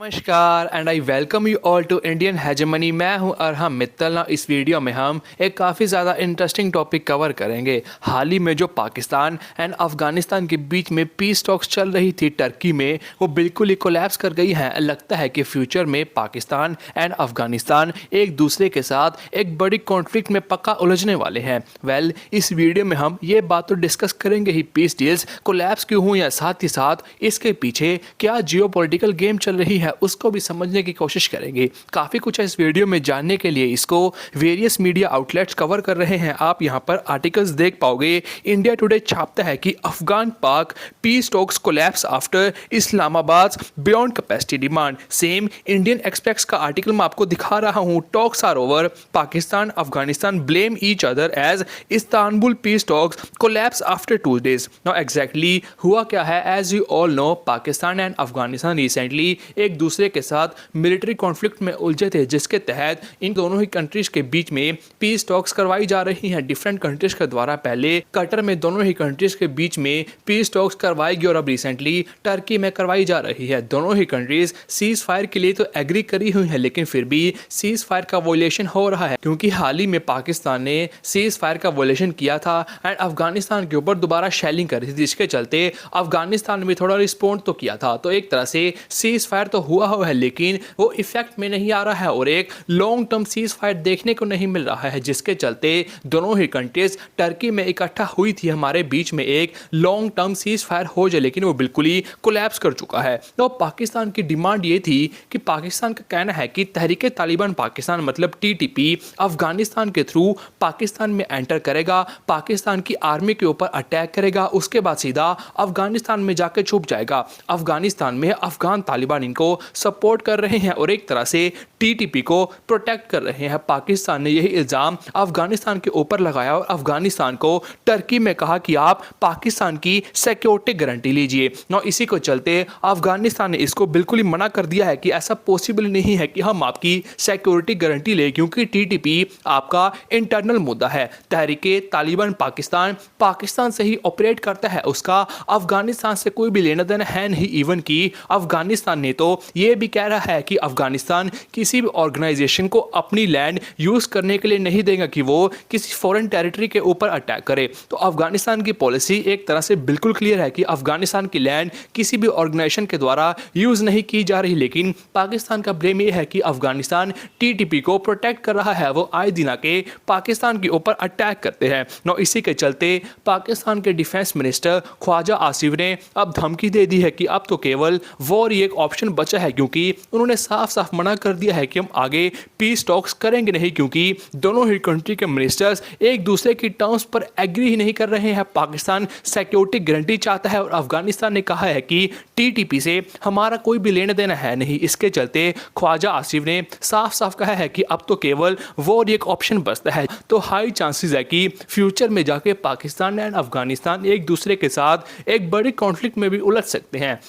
नमस्कार and I welcome you all to Indian hegemony. मैं हूं अरहम मित्तल। ना इस वीडियो में हम एक काफ़ी ज़्यादा इंटरेस्टिंग टॉपिक कवर करेंगे। हाल ही में जो पाकिस्तान एंड अफगानिस्तान के बीच में पीस टॉक्स चल रही थी टर्की में, वो बिल्कुल ही कोलैप्स कर गई हैं। लगता है कि फ्यूचर में पाकिस्तान एंड अफगानिस्तान एक दूसरे के साथ एक बड़ी कॉन्फ्लिक्ट में पक्का उलझने वाले हैं। इस वीडियो में हम ये बात तो डिस्कस करेंगे ही पीस डील्स कोलैप्स क्यों हुई या साथ ही साथ इसके पीछे क्या जियोपॉलिटिकल गेम चल रही है उसको भी समझने की कोशिश करेंगे। काफी कुछ है इस वीडियो में जानने के लिए। इसको वेरियस मीडिया आउटलेट्स कवर कर रहे हैं। आप यहां पर आर्टिकल्स देख पाओगे। इंडिया टुडे छापता है कि Afghan Pak peace talks collapse after Islamabad beyond capacity demand. Same Indian Express का आर्टिकल मैं आपको दिखा रहा हूं। Talks are over, Pakistan Afghanistan blame each other as Istanbul peace talks collapse after 2 days। Now exactly हुआ क्या है? As you all know, Pakistan and Afghanistan recently एक दूसरे के साथ मिलिट्री कॉन्फ्लिक्ट में उलझे थे, जिसके तहत इन दोनों ही कंट्रीज के बीच में पीस टॉक्स करवाई जा रही हैं डिफरेंट कंट्रीज के द्वारा। पहले कतर में दोनों ही कंट्रीज के बीच में पीस टॉक्स करवाएगी और अब रिसेंटली टर्की में करवाई जा रही है। दोनों ही कंट्रीज सीज फायर के लिए तो एग्री करी हुई है, लेकिन फिर भी सीज फायर का वोलेशन हो रहा है, क्योंकि हाल ही में पाकिस्तान ने सीज फायर का वोलेशन किया था एंड अफगानिस्तान के ऊपर दोबारा शेलिंग कर रही थी, जिसके चलते अफगानिस्तान ने भी थोड़ा रिस्पॉन्ड तो किया था। तो एक तरह से सीज फायर तो हुआ है, लेकिन वो इफेक्ट में नहीं आ रहा है और एक लॉन्ग टर्म सीज फायर देखने को नहीं मिल रहा है, जिसके चलते दोनों ही कंट्रीज टर्की में इकट्ठा हुई थी हमारे बीच में एक लॉन्ग टर्म सीज फायर हो जाए, लेकिन वो बिल्कुल ही कोलैप्स कर चुका है। तो पाकिस्तान की डिमांड ये थी कि पाकिस्तान का कहना है कि तहरीके तालिबान पाकिस्तान मतलब टीटीपी अफगानिस्तान के थ्रू पाकिस्तान में एंटर करेगा, पाकिस्तान की आर्मी के ऊपर अटैक करेगा, उसके बाद सीधा अफगानिस्तान में जाकर छुप जाएगा। अफगानिस्तान में अफगान तालिबान इनको सपोर्ट कर रहे हैं और एक तरह से टीटीपी को प्रोटेक्ट कर रहे हैं। पाकिस्तान ने यही इल्जाम अफगानिस्तान के ऊपर लगाया और अफगानिस्तान को टर्की में कहा कि आप पाकिस्तान की सिक्योरिटी गारंटी लीजिए। ना इसी को चलते अफगानिस्तान ने इसको बिल्कुल ही मना कर दिया है कि ऐसा पॉसिबल नहीं है कि हम आपकी सिक्योरिटी गारंटी ले, क्योंकि टीटीपी आपका इंटरनल मुद्दा है। तहरीके तालिबान पाकिस्तान पाकिस्तान से ही ऑपरेट करता है, उसका अफगानिस्तान से कोई भी लेना देना है नहीं। इवन की अफगानिस्तान ने तो यह भी कह रहा है कि अफगानिस्तान किसी भी ऑर्गेनाइजेशन को अपनी लैंड यूज करने के लिए नहीं देगा कि वो किसी फॉरेन टेरिटरी के ऊपर अटैक करे। तो अफगानिस्तान की पॉलिसी एक तरह से बिल्कुल क्लियर है कि अफगानिस्तान की लैंड किसी भी ऑर्गेनाइजेशन के द्वारा यूज नहीं की जा रही, लेकिन पाकिस्तान का ब्लेम यह है कि अफगानिस्तान टीटीपी को प्रोटेक्ट कर रहा है, वो आए दिन आके पाकिस्तान के ऊपर अटैक करते हैं। नो इसी के चलते पाकिस्तान के डिफेंस मिनिस्टर ख्वाजा आसिफ ने अब धमकी दे दी है कि अब तो केवल वॉर ही एक ऑप्शन बचा है, क्योंकि उन्होंने साफ साफ मना कर दिया है कि हम आगे पीस टॉक्स करेंगे नहीं, क्योंकि दोनों ही कंट्री के मिनिस्टर्स एक दूसरे की टर्म्स पर एग्री ही नहीं कर रहे हैं। पाकिस्तान सिक्योरिटी गारंटी चाहता है और अफगानिस्तान ने कहा है कि टीटीपी से हमारा कोई भी लेना देना है नहीं। इसके चलते ख्वाजा आसिफ ने साफ साफ कहा है कि अब तो केवल वॉर एक ऑप्शन बचता है। तो हाई चांसेस है कि फ्यूचर में जाके पाकिस्तान एंड अफगानिस्तान एक दूसरे के साथ एक बड़ी कॉन्फ्लिक्ट में भी उलझ सकते हैं।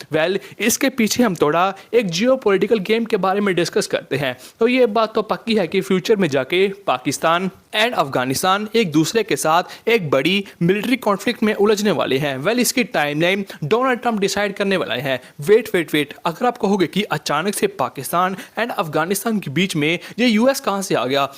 इसके पीछे हम थोड़ा एक जियोपॉलिटिकल गेम के बारे में डिस्कस करते हैं। तो ये बात तो पक्की है कि फ्यूचर में जाके पाकिस्तान एंड अफगानिस्तान एक दूसरे के साथ एक बड़ी मिलिट्री कॉन्फ्लिक्ट में उलझने वाले हैं। इसकी टाइमलाइन डोनाल्ड ट्रंप डिसाइड करने वाला है। वेट, अगर आप कहोगे कि अचानक से पाकिस्तान एंड अफगानिस्तान के बीच में ये यूएस कहां से आ गया,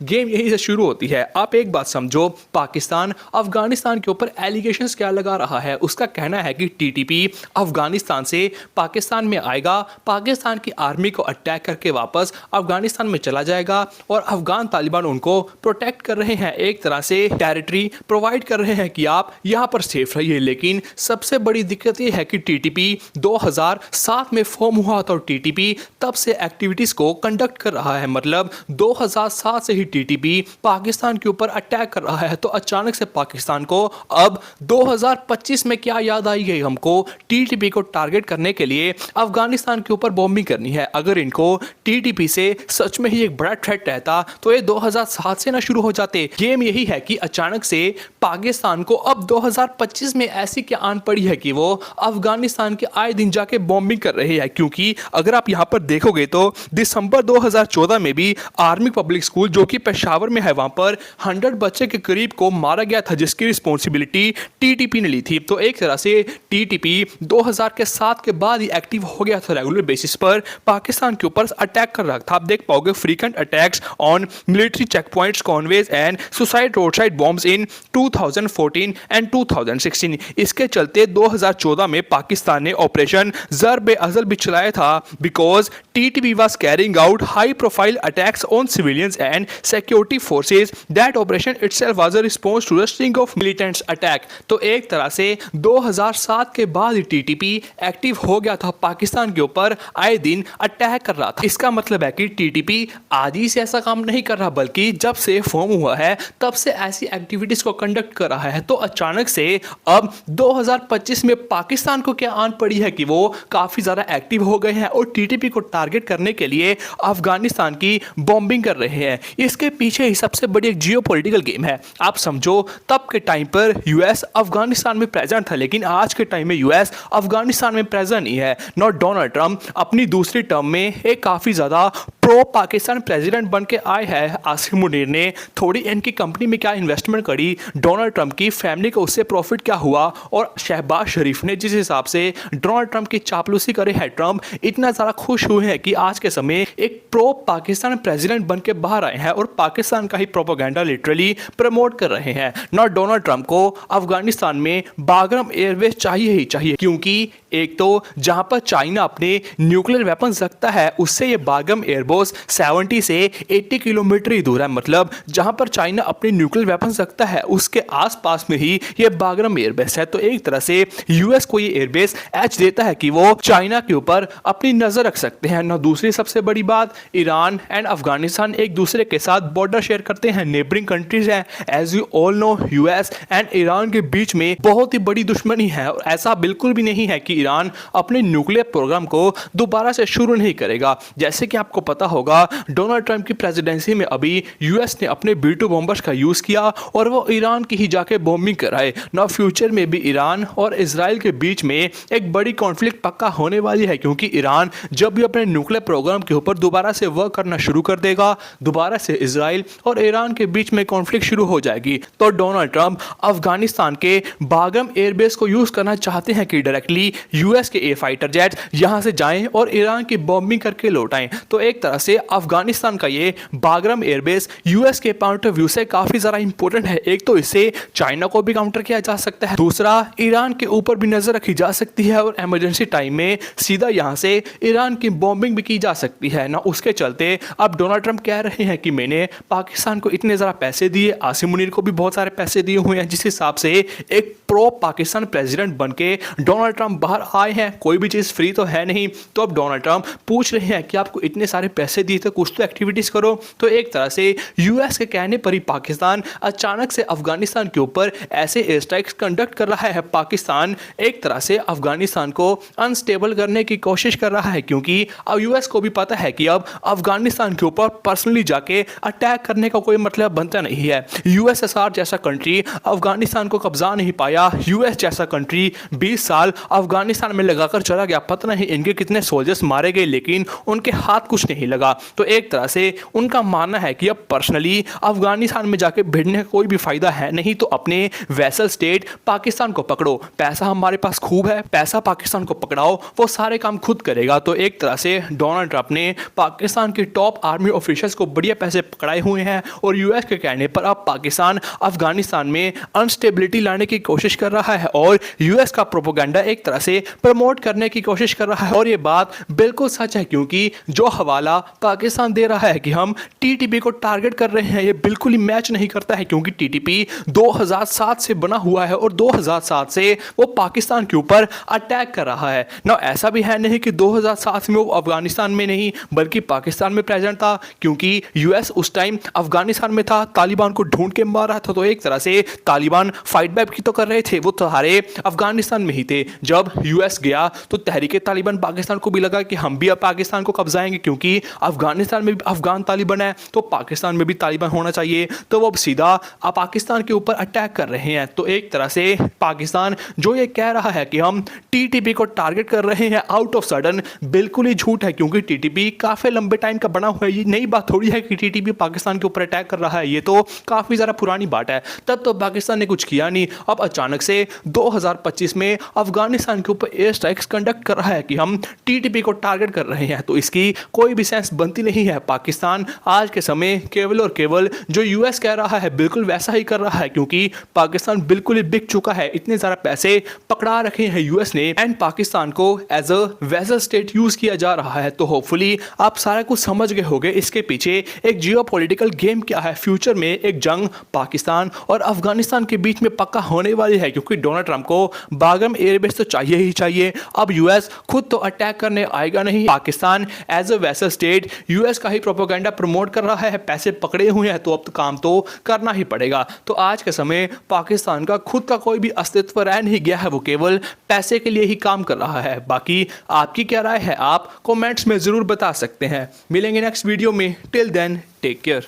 गेम यहीं से शुरू होती है। आप एक बात समझो, पाकिस्तान अफगानिस्तान के ऊपर एलिगेशंस क्या लगा रहा है। उसका कहना है कि टीटीपी अफगानिस्तान से पाकिस्तान में आएगा, पाकिस्तान की आर्मी को अटैक करके वापस अफगानिस्तान में चला जाएगा और अफगान तालिबान उनको प्रोटेक्ट कर रहे हैं, एक तरह से टेरिटरी प्रोवाइड कर रहे हैं कि आप यहां पर सेफ रहिए। लेकिन सबसे बड़ी दिक्कत यह है कि टीटीपी 2007 में फॉर्म हुआ था और टीटीपी तब से एक्टिविटीज को कंडक्ट कर रहा है, मतलब 2007 से ही टीटीपी पाकिस्तान के ऊपर अटैक कर रहा है। तो अचानक से पाकिस्तान को अब 2025 में क्या याद आई है, हमको टीटीपी को टारगेट करने के लिए अफगानिस्तान के ऊपर बॉम्बिंग करनी है। अगर इनको टीटीपी से सच में ही एक बड़ा थ्रेट रहता तो ये 2007 से ना शुरू हो जाते। गेम यही है कि अचानक से पाकिस्तान को अब 2025 में ऐसी क्या आन पड़ी है कि वो अफगानिस्तान के आए दिन जाके बॉम्बिंग कर रहे हैं। क्योंकि अगर आप यहाँ पर देखोगे तो दिसंबर 2014 में भी आर्मी पब्लिक स्कूल जो कि पेशावर में है, वहां पर 100 बच्चे के करीब को मारा गया था, जिसकी रिस्पॉन्सिबिलिटी टीटीपी ने ली थी। तो एक तरह से टीटीपी 2007 के बाद ही एक्टिव हो गया था, रेगुलर बेसिस पर पाकिस्तान के ऊपर अटैक कर रहा था। आप देख पाओगे frequent attacks on military check points, convoys and suicide road side bombs in 2014 and 2016। इसके चलते 2014 में पाकिस्तान ने ऑपरेशन ज़र्ब-ए-अज़ल भी चलाया था, because TTP was carrying out high profile attacks on civilians and security forces. That operation itself was a response to the string of militants attack. तो एक तरह से 2007 के बाद ही टीटीपी एक्टिव हो गया था, पाकिस्तान के ऊपर आए दिन अटैक कर रहा था। इसका मतलब है कि टीटीपी आज ही से ऐसा काम नहीं कर रहा, बल्कि जब से फॉर्म हुआ है तब से ऐसी एक्टिविटीज को कंडक्ट कर रहा है। तो अचानक से अब 2025 में पाकिस्तान को क्या आन पड़ी है कि वो काफी ज्यादा एक्टिव हो गए हैं और टीटीपी को टारगेट करने के लिए अफगानिस्तान की बॉम्बिंग कर रहे हैं। इसके पीछे ही सबसे बड़ी एक जियोपॉलिटिकल गेम है। आप समझो तब के टाइम पर यूएस अफगानिस्तान में प्रेजेंट था, लेकिन आज के टाइम में यूएस अफगानिस्तान में प्रेजेंट नहीं है। नॉट डोनाल्ड ट्रंप अपनी दूसरी टर्म में एक काफी ज्यादा प्रो पाकिस्तान प्रेसिडेंट बन के आए हैं। आसिम मुनीर ने थोड़ी इनकी कंपनी में क्या इन्वेस्टमेंट करी, डोनाल्ड ट्रंप की फैमिली को उससे प्रॉफिट क्या हुआ, और शहबाज शरीफ ने जिस हिसाब से डोनाल्ड ट्रंप की चापलूसी करे है, ट्रंप इतना ज़्यादा खुश हुए हैं कि आज के समय एक प्रो पाकिस्तान प्रेसिडेंट बन के बाहर आए हैं और पाकिस्तान का ही प्रोपेगेंडा लिटरली प्रमोट कर रहे हैं। नॉट डोनाल्ड ट्रंप को अफगानिस्तान में बागरम एयरवेज चाहिए ही चाहिए, क्योंकि एक तो जहां पर चाइना अपने न्यूक्लियर वेपन्स रखता है उससे ये बागरम एयरबेस 70 से 80 किलोमीटर ही दूर है। मतलब जहां पर चाइना अपने न्यूक्लियर वेपन्स रखता है उसके आसपास में ही ये बागरम एयरबेस है। तो एक तरह से यूएस को ये एयरबेस एज देता है कि वो चाइना के ऊपर अपनी नजर रख सकते हैं ना। दूसरी सबसे बड़ी बात, ईरान एंड अफगानिस्तान एक दूसरे के साथ बॉर्डर शेयर करते हैं, नेबरिंग कंट्रीज हैं। As you all know US and Iran के बीच में बहुत ही बड़ी दुश्मनी है और ऐसा बिल्कुल भी नहीं है कि ईरान अपने न्यूक्लियर प्रोग्राम को दोबारा से शुरू नहीं करेगा। जैसे कि आपको पता होगा डोनाल्ड ट्रंप की प्रेसिडेंसी में अभी यूएस ने अपने B-2 बॉम्बर्स का यूज किया और वो ईरान की ही जाके बॉम्बिंग कराए ना। फ्यूचर में भी ईरान और इजराइल के बीच में एक बड़ी कॉन्फ्लिक्ट पक्का होने वाली है, क्योंकि ईरान जब भी अपने न्यूक्लियर प्रोग्राम के ऊपर दोबारा से वर्क करना शुरू कर देगा, दोबारा से इजराइल और ईरान के बीच में कॉन्फ्लिक्ट शुरू हो जाएगी। तो डोनाल्ड ट्रंप अफगानिस्तान के बागरम एयरबेस को यूज करना चाहते हैं कि डायरेक्टली यूएस के एयर फाइटर जेट यहां से जाएं और ईरान की बॉम्बिंग करके लौटाएं। तो एक तरह से अफगानिस्तान का ये बागरम एयरबेस यूएस के पॉइंट ऑफ व्यू से काफी ज्यादा इंपॉर्टेंट है। एक तो इससे चाइना को भी काउंटर किया जा सकता है, दूसरा ईरान के ऊपर भी नजर रखी जा सकती है और इमरजेंसी टाइम में सीधा यहां से ईरान की बॉम्बिंग भी की जा सकती है ना। उसके चलते अब डोनाल्ड ट्रंप कह रहे हैं कि मैंने पाकिस्तान को इतने ज्यादा पैसे दिए, आसिम मुनीर को भी बहुत सारे पैसे दिए हुए हैं, जिस हिसाब से एक प्रो पाकिस्तान प्रेसिडेंट बन के डोनाल्ड ट्रंप बाहर आए हैं। कोई भी चीज फ्री तो है नहीं। तो अब डोनाल्ड ट्रंप पूछ रहे हैं कि आपको इतने सारे पैसे दिए तो कुछ तो एक्टिविटीज करो। तो एक तरह से यूएस के कहने पर ही पाकिस्तान अचानक से अफगानिस्तान के ऊपर ऐसे एयर स्ट्राइक्स कंडक्ट कर रहा है। पाकिस्तान एक तरह से अफगानिस्तान को अनस्टेबल करने की कोशिश कर रहा है, क्योंकि अब यूएस को भी पता है कि अब अफगानिस्तान के ऊपर पर्सनली जाके अटैक करने का कोई मतलब बनता नहीं है। यूएसएसआर जैसा कंट्री अफगानिस्तान को कब्जा नहीं पाया, यूएस जैसा कंट्री 20 साल अफगानिस्तान में लगाकर चला गया, पता नहीं इनके कितने सोल्जर्स मारे गए, लेकिन उनके हाथ कुछ नहीं लगा। तो एक तरह से उनका मानना है कि अब पर्सनली अफगानिस्तान में जाके भिड़ने का कोई भी फायदा है नहीं, तो अपने वैसल स्टेट पाकिस्तान को पकड़ो, पैसा हमारे पास खूब है, पैसा पाकिस्तान को पकड़ाओ, वो सारे काम खुद करेगा। तो एक तरह से डोनाल्ड ट्रंप ने पाकिस्तान के टॉप आर्मी ऑफिसर्स को बढ़िया पैसे पकड़ाए हुए हैं और यूएस के कहने पर अब पाकिस्तान अफगानिस्तान में अनस्टेबिलिटी लाने की कोशिश कर रहा है और यूएस का प्रोपेगेंडा एक तरह से प्रमोट करने की कोशिश कर रहा है। और ये बात बिल्कुल सच है, क्योंकि जो हवाला पाकिस्तान दे रहा है कि हम टीटीपी को टारगेट कर रहे हैं, ये बिल्कुल ही मैच नहीं करता है, क्योंकि टीटीपी 2007 से बना हुआ है और 2007 से वो पाकिस्तान के ऊपर अटैक कर रहा है ना। ऐसा भी है नहीं कि 2007 में वो अफगानिस्तान में नहीं बल्कि पाकिस्तान में प्रेजेंट था, क्योंकि यूएस उस टाइम अफगानिस्तान में था, तालिबान को ढूंढ के मार रहा था। तो एक तरह से तालिबान फाइट बैक की तो कर रहे थे, वो सारे अफगानिस्तान में ही थे। जब यूएस गया तो तहरीके तालिबान पाकिस्तान को भी लगा कि हम भी अब पाकिस्तान को कब्जाएंगे, क्योंकि अफगानिस्तान में भी अफगान तालिबान है तो पाकिस्तान में भी तालिबान होना चाहिए, तो वो अब सीधा पाकिस्तान के ऊपर अटैक कर रहे हैं। तो एक तरह से पाकिस्तान जो ये कह रहा है कि हम टीटीपी को टारगेट कर रहे हैं, आउट ऑफ सडन बिल्कुल ही झूठ है, क्योंकि टीटीपी काफ़ी लंबे टाइम का बना हुआ है। ये नई बात थोड़ी है कि टीटीपी पाकिस्तान के ऊपर अटैक कर रहा है, ये तो काफ़ी ज़्यादा पुरानी बात है। तब तो पाकिस्तान ने कुछ किया नहीं, अब अचानक से 2025 में अफगानिस्तान के ऊपर एयर स्ट्राइक्स कंडक्ट कर रहा है कि हम टीटीपी को टारगेट कर रहे हैं। तो इसकी कोई भी सेंस बनती नहीं है। पाकिस्तान आज के समय केवल और केवल जो यूएस कह रहा है बिल्कुल वैसा ही कर रहा है, क्योंकि पाकिस्तान बिल्कुल ही बिक चुका है। इतने ज़्यादा पैसे पकड़ा रखे हैं यूएस ने, एंड पाकिस्तान को as a vessel state use किया जा रहा है। तो होपफुली आप सारा कुछ समझ गए होंगे इसके पीछे एक जियोपॉलिटिकल गेम क्या है। फ्यूचर में एक जंग पाकिस्तान और अफगानिस्तान के बीच में पक्का होने वाली है, क्योंकि डोनाल्ड ट्रंप को बागरम एयरबेस तो चाहिए ही चाहिए। अब यूएस खुद तो अटैक करने आएगा नहीं, Pakistan as a vessel state US का ही प्रोपेगेंडा प्रमोट कर रहा है, पैसे पकड़े हुए हैं, तो अब तो काम तो करना ही पड़ेगा। तो आज के समय पाकिस्तान का खुद का कोई भी अस्तित्व रह नहीं गया है, वो केवल पैसे के लिए ही काम कर रहा है। बाकी आपकी क्या राय है, आप कमेंट्स में जरूर बता सकते हैं। मिलेंगे नेक्स्ट वीडियो में, टिल देन टेक केयर।